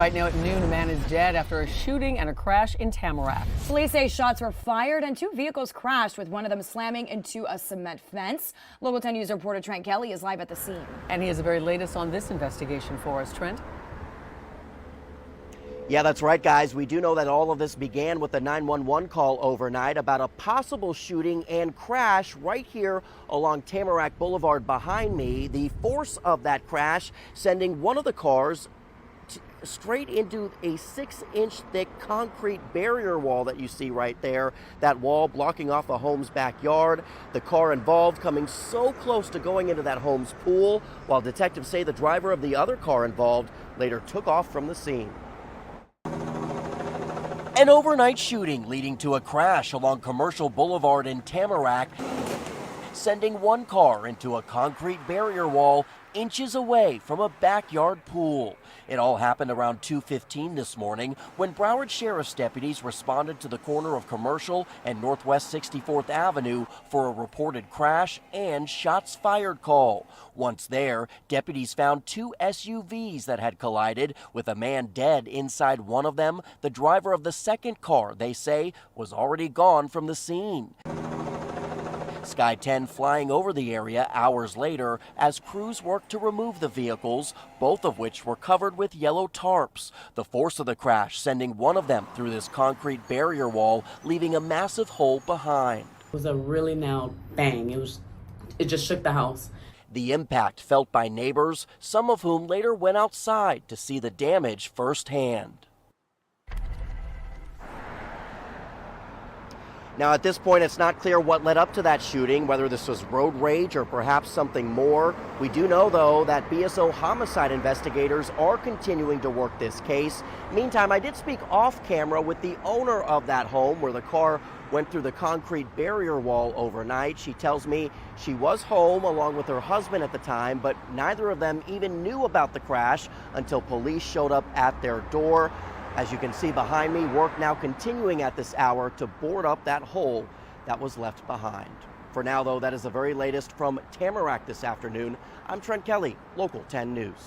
Right now at noon, a man is dead after a shooting and a crash in Tamarac. Police say shots were fired and two vehicles crashed, with one of them slamming into a cement fence. Local 10 News reporter Trent Kelly is live at the scene. And he has the very latest on this investigation for us. Trent? Yeah, that's right, guys. We do know that all of this began with a 911 call overnight about a possible shooting and crash right here along Tamarac Boulevard behind me. The force of that crash sending one of the cars straight into a 6-inch thick concrete barrier wall that you see right there. That wall blocking off a home's backyard. The car involved coming so close to going into that home's pool, while detectives say the driver of the other car involved later took off from the scene. An overnight shooting leading to a crash along Commercial Boulevard in Tamarac, sending one car into a concrete barrier wall inches away from a backyard pool. It all happened around 2:15 this morning when Broward Sheriff's deputies responded to the corner of Commercial and Northwest 64th Avenue for a reported crash and shots fired call. Once there, deputies found two SUVs that had collided, with a man dead inside one of them. The driver of the second car, they say, was already gone from the scene. Sky 10 flying over the area hours later as crews worked to remove the vehicles, both of which were covered with yellow tarps. The force of the crash sending one of them through this concrete barrier wall, leaving a massive hole behind. It was a really loud bang. It just shook the house. The impact felt by neighbors, some of whom later went outside to see the damage firsthand. Now, at this point, it's not clear what led up to that shooting, whether this was road rage or perhaps something more. We do know, though, that BSO homicide investigators are continuing to work this case. Meantime, I did speak off camera with the owner of that home where the car went through the concrete barrier wall overnight. She tells me she was home along with her husband at the time, but neither of them even knew about the crash until police showed up at their door. As you can see behind me, work now continuing at this hour to board up that hole that was left behind. For now, though, that is the very latest from Tamarac this afternoon. I'm Trent Kelly, Local 10 News.